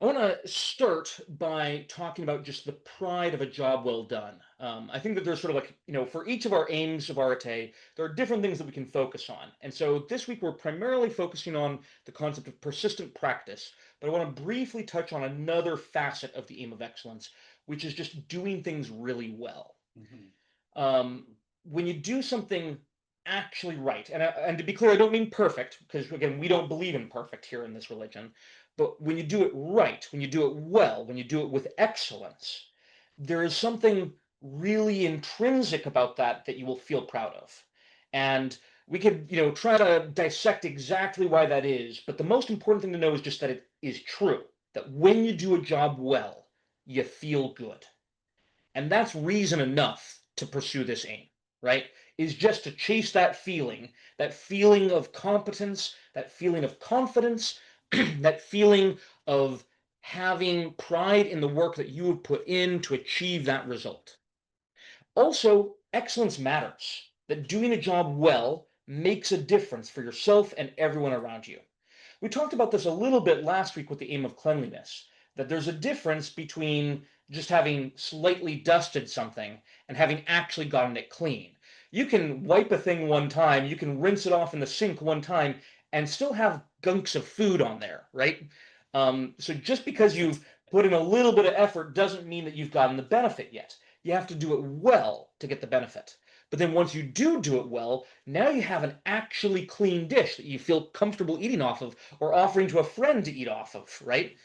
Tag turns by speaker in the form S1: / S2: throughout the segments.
S1: I want to start by talking about just the pride of a job well done. I think that there's sort of like, for each of our aims of Areté, there are different things that we can focus on. And so this week we're primarily focusing on the concept of persistent practice, but I want to briefly touch on another facet of the aim of excellence, which is just doing things really well.
S2: Mhm.
S1: Um, when you do something actually right, and to be clear, I don't mean perfect, because again, we don't believe in perfect here in this religion, but when you do it right, when you do it well, when you do it with excellence, there is something really intrinsic about that that you will feel proud of. And we could, try to dissect exactly why that is, but the most important thing to know is just that it is true, that when you do a job well, you feel good. And that's reason enough to pursue this aim, right? Is just to chase that feeling of competence, that feeling of confidence, that feeling of having pride in the work that you have put in to achieve that result. Also, excellence matters. That doing a job well makes a difference for yourself and everyone around you. We talked about this a little bit last week with the aim of cleanliness, that there's a difference between just having slightly dusted something and having actually gotten it clean. You can wipe a thing one time, you can rinse it off in the sink one time, and still have gunks of food on there, right? So just because you've put in a little bit of effort doesn't mean that you've gotten the benefit yet. You have to do it well to get the benefit. But then once you do it well, now you have an actually clean dish that you feel comfortable eating off of or offering to a friend to eat off of, right?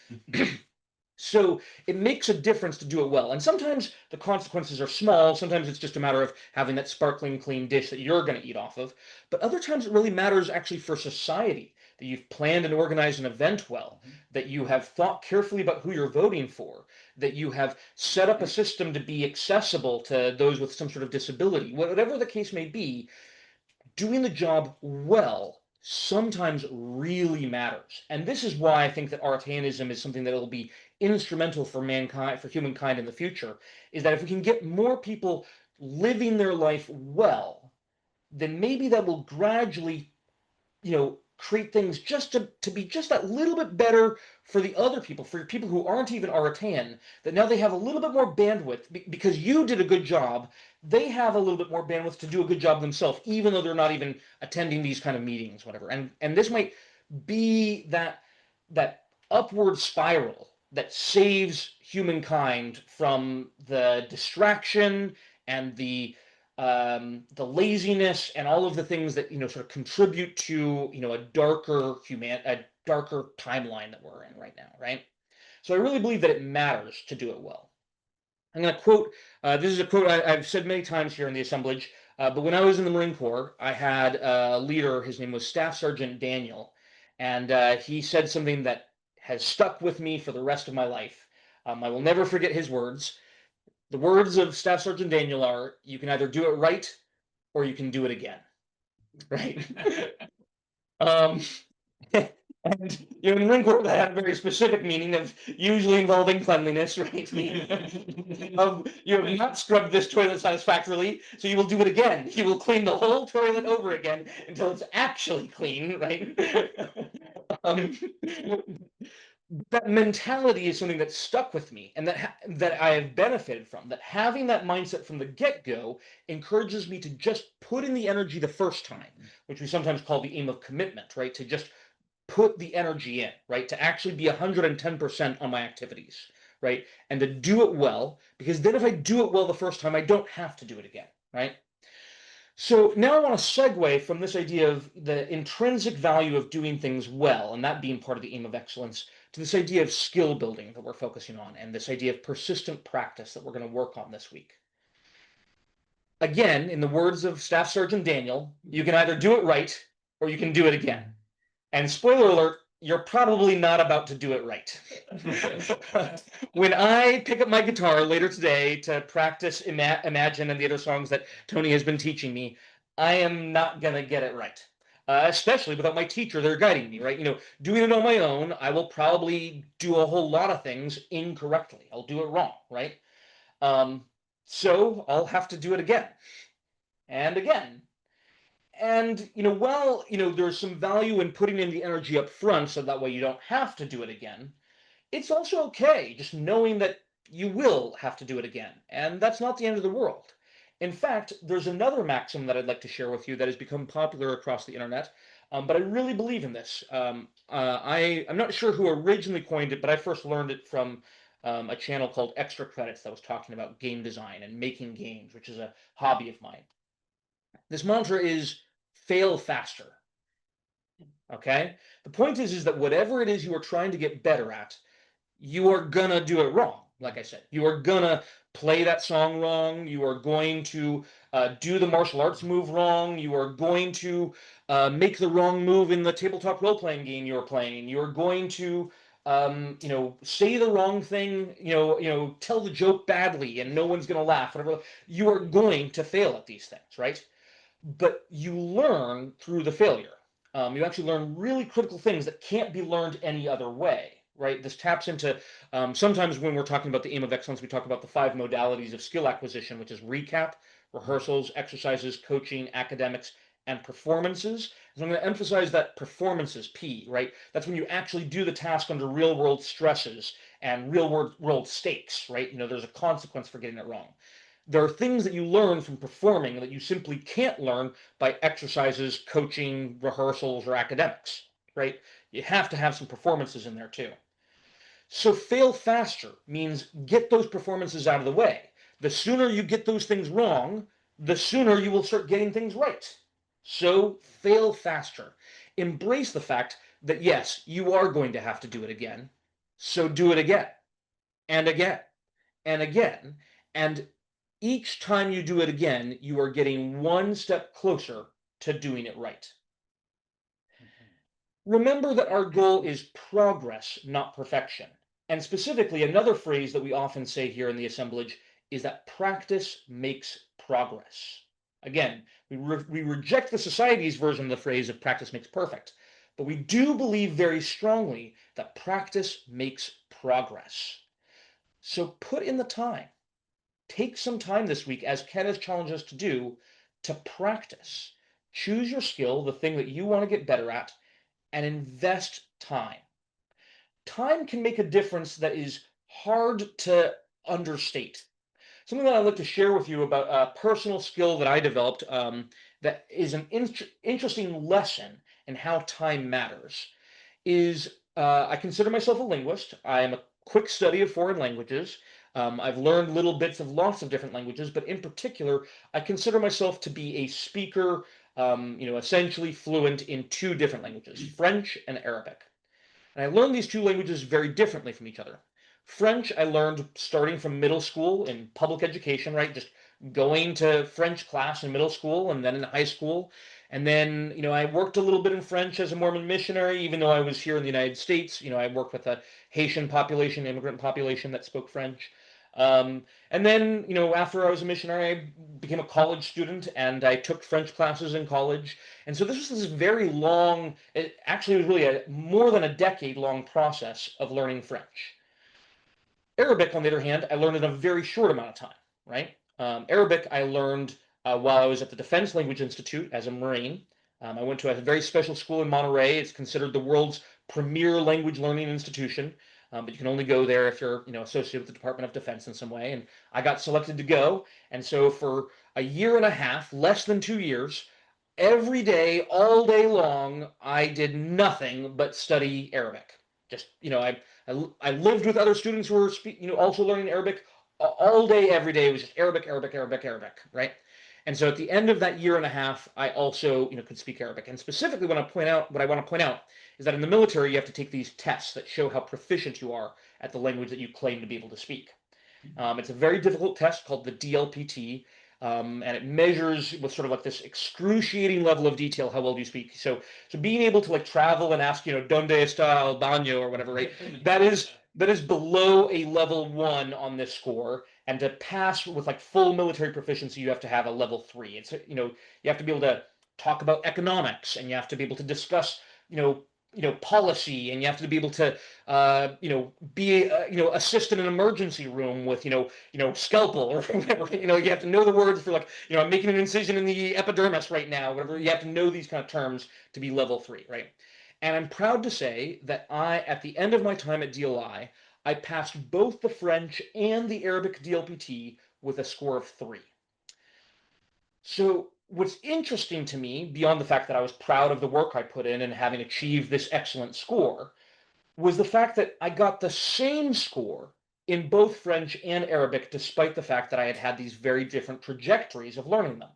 S1: So it makes a difference to do it well. And sometimes the consequences are small. Sometimes it's just a matter of having that sparkling clean dish that you're going to eat off of. But other times it really matters actually for society that you've planned and organized an event well,
S2: Mhm.
S1: that you have thought carefully about who you're voting for, that you have set up a system to be accessible to those with some sort of disability. Whatever the case may be, doing the job well sometimes really matters. And this is why I think that Artanianism is something that will be instrumental for mankind, for humankind in the future, is that if we can get more people living their life well, then maybe that will gradually, create things just to be just that little bit better for the other people, for people who aren't even Aratan, that now they have a little bit more bandwidth because you did a good job. They have a little bit more bandwidth to do a good job themselves, even though they're not even attending these kind of meetings, whatever. And this might be that upward spiral that saves humankind from the distraction and the laziness and all of the things that sort of contribute to a darker timeline that we're in right now, right? So I really believe that it matters to do it well. I'm going to quote. This is a quote I've said many times here in the assemblage. But when I was in the Marine Corps, I had a leader. His name was Staff Sergeant Daniel, and he said something that has stuck with me for the rest of my life. I will never forget his words. The words of Staff Sergeant Daniel are, "You can either do it right or you can do it again." Right? um, and in Marine Corps, that had a very specific meaning of usually involving cleanliness, right? You have not scrubbed this toilet satisfactorily, so you will do it again. You will clean the whole toilet over again until it's actually clean, right? um, that mentality is something that stuck with me and that I have benefited from. That having that mindset from the get-go encourages me to just put in the energy the first time, which we sometimes call the aim of commitment, right? To just put the energy in, right? To actually be 110% on my activities, right? And to do it well, because then if I do it well the first time, I don't have to do it again, right? So now I want to segue from this idea of the intrinsic value of doing things well, and that being part of the aim of excellence, to this idea of skill building that we're focusing on, and this idea of persistent practice that we're going to work on this week. Again, in the words of Staff Sergeant Daniel, you can either do it right or you can do it again. And spoiler alert, you're probably not about to do it right. When I pick up my guitar later today to practice Imagine and the other songs that Tony has been teaching me, I am not going to get it right. Especially without my teacher there guiding me, right? Doing it on my own, I will probably do a whole lot of things incorrectly. I'll do it wrong, right? Um, so I'll have to do it again and again. And while there's some value in putting in the energy up front, so that way you don't have to do it again. It's also okay just knowing that you will have to do it again, and that's not the end of the world. In fact, there's another maxim that I'd like to share with you that has become popular across the internet, but I really believe in this. I'm not sure who originally coined it, but I first learned it from a channel called Extra Credits that was talking about game design and making games, which is a hobby of mine. This mantra is fail faster. Okay? The point is that whatever it is you are trying to get better at, you are gonna do it wrong. Like I said, you are gonna play that song wrong. You are going to do the martial arts move wrong. You are going to make the wrong move in the tabletop role-playing game you're playing. You are going to, say the wrong thing. Tell the joke badly, and no one's gonna laugh. Whatever. You are going to fail at these things, right? But you learn through the failure. You actually learn really critical things that can't be learned any other way, right? This taps into sometimes when we're talking about the aim of excellence, we talk about the 5 modalities of skill acquisition, which is recap, rehearsals, exercises, coaching, academics, and performances. So I'm going to emphasize that performances, P, right? That's when you actually do the task under real world stresses and real world stakes, right? There's a consequence for getting it wrong. There are things that you learn from performing that you simply can't learn by exercises, coaching, rehearsals, or academics, right? You have to have some performances in there too. So fail faster means get those performances out of the way. The sooner you get those things wrong, the sooner you will start getting things right. So fail faster. Embrace the fact that yes, you are going to have to do it again. So do it again and again and again. And each time you do it again, you are getting one step closer to doing it right. Remember that our goal is progress, not perfection. And specifically, another phrase that we often say here in the assemblage is that practice makes progress. Again, we reject the society's version of the phrase of practice makes perfect, but we do believe very strongly that practice makes progress. So put in the time. Take some time this week, as Ken has challenged us to do, to practice. Choose your skill, the thing that you want to get better at, and invest time. Time can make a difference that is hard to understate. Something that I'd like to share with you about a personal skill that I developed that is an interesting lesson in how time matters is I consider myself a linguist. I am a quick study of foreign languages. I've learned little bits of lots of different languages, but in particular, I consider myself to be a speaker, essentially fluent in 2 different languages, French and Arabic. And I learned these 2 languages very differently from each other. French, I learned starting from middle school in public education, right? Just going to French class in middle school and then in high school. And then, I worked a little bit in French as a Mormon missionary, even though I was here in the United States. I worked with a Haitian population, immigrant population that spoke French. And then, after I was a missionary, I became a college student and I took French classes in college. And so this was this very long, it actually was really more than a decade long process of learning French. Arabic, on the other hand, I learned in a very short amount of time, right? Arabic, I learned while I was at the Defense Language Institute as a Marine. I went to a very special school in Monterey. It's considered the world's premier language learning institution, but you can only go there if you're, associated with the Department of Defense in some way. And I got selected to go, and so for a year and a half, less than 2 years, every day, all day long, I did nothing but study Arabic. Just, I lived with other students who were, also learning Arabic all day, every day. It was just Arabic, Arabic, Arabic, Arabic, right? And so at the end of that year and a half, I also, could speak Arabic. And specifically, what I want to point out is that in the military, you have to take these tests that show how proficient you are at the language that you claim to be able to speak. It's a very difficult test called the DLPT, and it measures with sort of like this excruciating level of detail how well you speak. So being able to like travel and ask, donde está el baño or whatever, right? That is below a level 1 on this score, and to pass with like full military proficiency, you have to have a level 3. It's you have to be able to talk about economics, and you have to be able to discuss policy, and you have to be able to be assist in an emergency room with scalpel or whatever. You have to know the words for like I'm making an incision in the epidermis right now, whatever. You have to know these kind of terms to be level 3, right? And I'm proud to say that at the end of my time at DLI, I passed both the French and the Arabic DLPT with a score of 3. So what's interesting to me, beyond the fact that I was proud of the work I put in and having achieved this excellent score, was the fact that I got the same score in both French and Arabic, despite the fact that I had had these very different trajectories of learning them.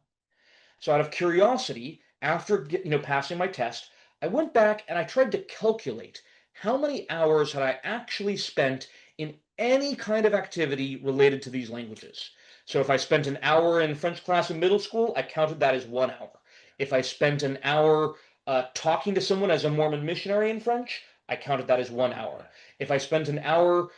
S1: So out of curiosity, after passing my test, I went back and I tried to calculate how many hours had I actually spent in any kind of activity related to these languages. So if I spent an hour in French class in middle school, I counted that as 1 hour. If I spent an hour talking to someone as a Mormon missionary in French, I counted that as 1 hour. If I spent an hour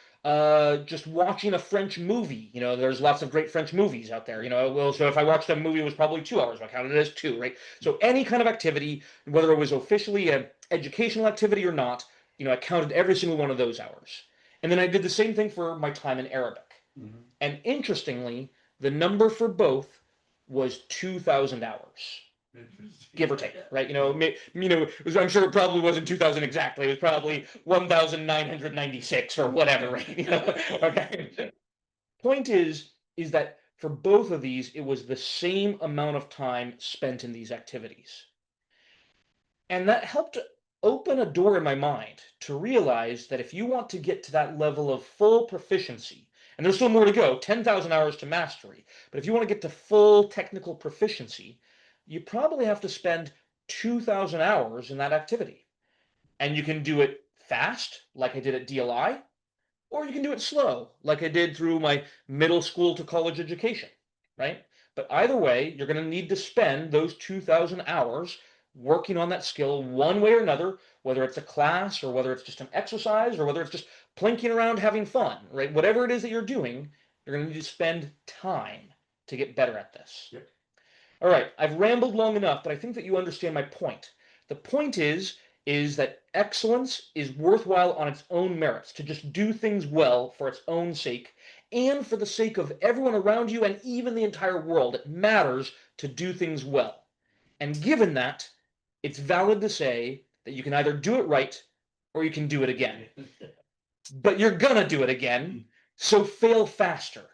S1: just watching a French movie. There's lots of great French movies out there. Well, so if I watched a movie, it was probably 2 hours. I counted it as 2, right? So any kind of activity, whether it was officially an educational activity or not, I counted every single one of those hours. And then I did the same thing for my time in Arabic. Mm-hmm. And interestingly, the number for both was 2,000 hours. Give or take, right? I'm sure it probably wasn't 2,000 exactly. It was probably 1,996 or whatever, right? Okay. Point is that for both of these, it was the same amount of time spent in these activities. And that helped open a door in my mind to realize that if you want to get to that level of full proficiency, and there's still more to go, 10,000 hours to mastery, but if you want to get to full technical proficiency, you probably have to spend 2,000 hours in that activity. And you can do it fast, like I did at DLI, or you can do it slow, like I did through my middle school to college education, right? But either way, you're going to need to spend those 2,000 hours working on that skill one way or another, whether it's a class or whether it's just an exercise or whether it's just plinking around having fun, right? Whatever it is that you're doing, you're going to need to spend time to get better at this. Yep. All right, I've rambled long enough, but I think that you understand my point. The point is that excellence is worthwhile on its own merits, to just do things well for its own sake and for the sake of everyone around you and even the entire world. It matters to do things well. And given that, it's valid to say that you can either do it right or you can do it again. But you're gonna do it again, so fail faster.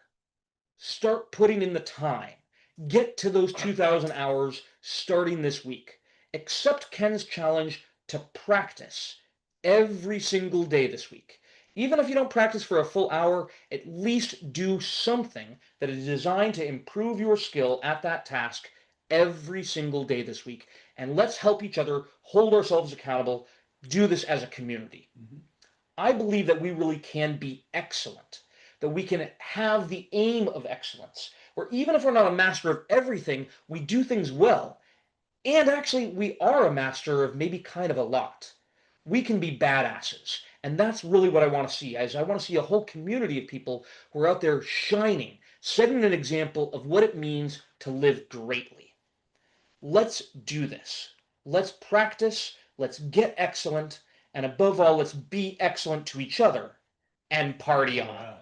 S1: Start putting in the time. Get to those 2,000 hours starting this week. Accept Ken's challenge to practice every single day this week. Even if you don't practice for a full hour, at least do something that is designed to improve your skill at that task every single day this week. And let's help each other hold ourselves accountable, do this as a community. Mm-hmm. I believe that we really can be excellent, that we can have the aim of excellence, where even if we're not a master of everything, we do things well. And actually, we are a master of maybe kind of a lot. We can be badasses. And that's really what I want to see. I want to see a whole community of people who are out there shining, setting an example of what it means to live greatly. Let's do this. Let's practice. Let's get excellent. And above all, let's be excellent to each other and party on.